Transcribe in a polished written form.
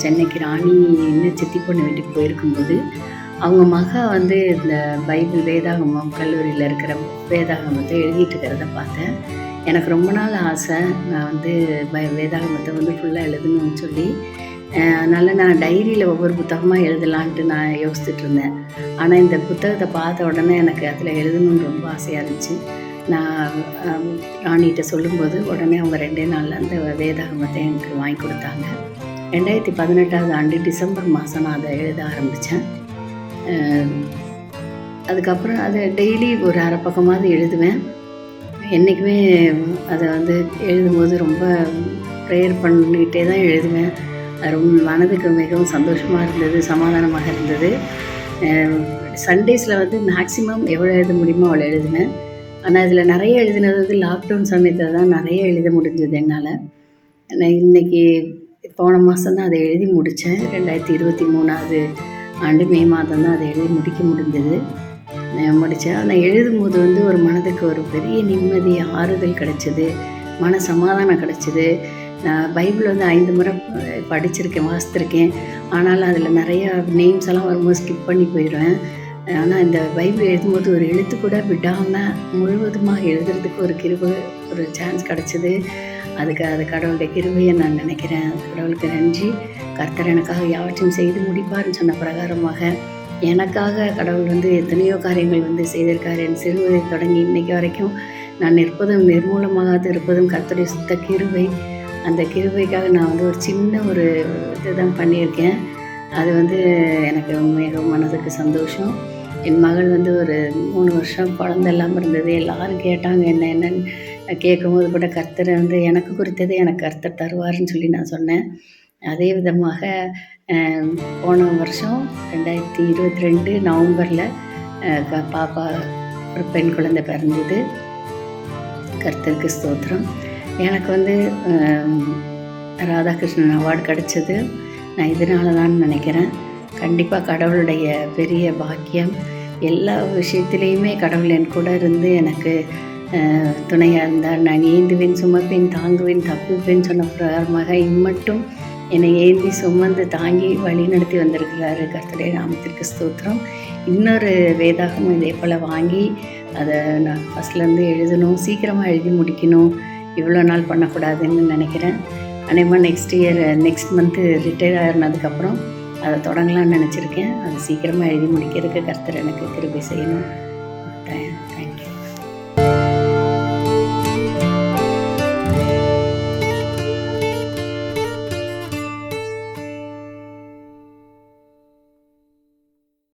சென்னைக்கு ராணி இன்னும் சித்தி பொண்ணு வீட்டுக்கு போயிருக்கும்போது அவங்க மகா வந்து இந்த பைபிள் வேதாகமம் கல்லூரியில் இருக்கிற வேதாகமத்தை எழுதிட்டு இருக்கிறத பார்த்தேன். எனக்கு ரொம்ப நாள் ஆசை, நான் வந்து வேதாகமத்தை வந்து ஃபுல்லாக எழுதணும்னு சொல்லி. அதனால் நான் டைரியில் ஒவ்வொரு புத்தகமாக எழுதலான்ட்டு நான் யோசிச்சுட்டு இருந்தேன். ஆனால் இந்த புத்தகத்தை பார்த்த உடனே எனக்கு அதில் எழுதணும்னு ரொம்ப ஆசையாக இருந்துச்சு. நான் ராணிகிட்ட சொல்லும்போது உடனே அவங்க 2 நாளில் அந்த வேதாகமத்தை எனக்கு வாங்கி கொடுத்தாங்க. 2018ஆவது ஆண்டு டிசம்பர் மாதம் நான் அதை எழுத ஆரம்பித்தேன். அதுக்கப்புறம் அதை டெய்லி ஒரு அரை பக்கமாவது எழுதுவேன். என்றைக்குமே அதை வந்து எழுதும்போது ரொம்ப ப்ரேயர் பண்ணிகிட்டே தான் எழுதுவேன். அது ரொம்ப மனதுக்கு மிகவும் சந்தோஷமாக இருந்தது, சமாதானமாக இருந்தது. சண்டேஸில் வந்து மேக்ஸிமம் எவ்வளோ எழுத முடியுமோ அவ்வளோ எழுதுவேன். ஆனால் இதில் நிறைய எழுதினது வந்து லாக்டவுன் சமயத்தில் தான் நிறைய எழுத முடிஞ்சது என்னால். நான் இன்றைக்கி போன மாதம் தான் அதை எழுதி முடித்தேன். 2023ஆவது ஆண்டு மே மாதம் தான் அதை எழுதி முடிக்க முடிஞ்சது. முடித்தேன். ஆனால் எழுதும்போது வந்து ஒரு மனதுக்கு ஒரு பெரிய நிம்மதி, ஆறுதல் கிடச்சிது, மன சமாதானம் கிடச்சிது. நான் பைபிள் வந்து 5 முறை படிச்சிருக்கேன், வாசித்திருக்கேன். ஆனாலும் அதில் நிறையா நேம்ஸ் எல்லாம் வரும்போது ஸ்கிப் பண்ணி போயிடுவேன். ஆனால் இந்த பைபிள் எழுதும்போது ஒரு எழுத்து கூட விடாமல் முழுவதுமாக எழுதுறதுக்கு ஒரு கிருபை, ஒரு சான்ஸ் கிடச்சிது. அது கடவுளுடைய கிருபையை நான் நினைக்கிறேன். கடவுளுக்கு நன்றி. கர்த்தர் எனக்காக யாவற்றையும் செய்து முடிப்பார்னு சொன்ன பிரகாரமாக எனக்காக கடவுள் வந்து எத்தனையோ காரியங்கள் வந்து செய்திருக்கார். என் சிறுவதை தொடங்கி இன்றைக்கு வரைக்கும் நான் நிற்பதும் நிர்மூலமாக இருப்பதும் கர்த்தருடைய சுத்த கிருபை. அந்த கிருபைக்காக நான் வந்து ஒரு சின்ன ஒரு இதுதான் பண்ணியிருக்கேன். அது வந்து எனக்கு மிகவும் மனதுக்கு சந்தோஷம். என் மகள் வந்து ஒரு 3 வருஷம் குழந்தை இல்லாமல் இருந்தது. எல்லோரும் கேட்டாங்க என்னன்னு கேட்கும்போது கூட கர்த்தரை வந்து எனக்கு குறித்தது எனக்கு கர்த்தர் தருவார்னு சொல்லி நான் சொன்னேன். அதே விதமாக போன வருஷம் 2022 நவம்பரில் பாப்பா ஒரு பெண் குழந்தை பிறந்தது. கர்த்தருக்கு ஸ்தோத்திரம். எனக்கு வந்து ராதாகிருஷ்ணன் அவார்டு கிடச்சது நான் இதனால தான் நினைக்கிறேன். கண்டிப்பாக கடவுளுடைய பெரிய பாக்கியம். எல்லா விஷயத்துலேயுமே கடவுள் என் கூட இருந்து எனக்கு துணையாக இருந்தார். நான் ஏந்துவேன், சுமப்பேன், தாங்குவேன், தப்புவேன் சொன்ன பிரகாரமாக இம்மட்டும் என்னை ஏந்தி சுமந்து தாங்கி வழி நடத்தி வந்திருக்கிறாரு. கர்த்தருடைய நாமத்திற்கு ஸ்தோத்திரம். இன்னொரு வேதாகமும் இதே போல் வாங்கி அதை நான் ஃபஸ்ட்லேருந்து எழுதணும், சீக்கிரமாக எழுதி முடிக்கணும், இவ்வளோ நாள் பண்ணக்கூடாதுன்னு நினைக்கிறேன். அநேகமாக நெக்ஸ்ட் மந்த்து ரிட்டையர் ஆகினதுக்கப்புறம் அதை தொடங்கலான்னு நினச்சிருக்கேன். அது சீக்கிரமாக எழுதி முடிக்கிறதுக்கு கர்த்தர் எனக்கு கிருபை செய்யணும்.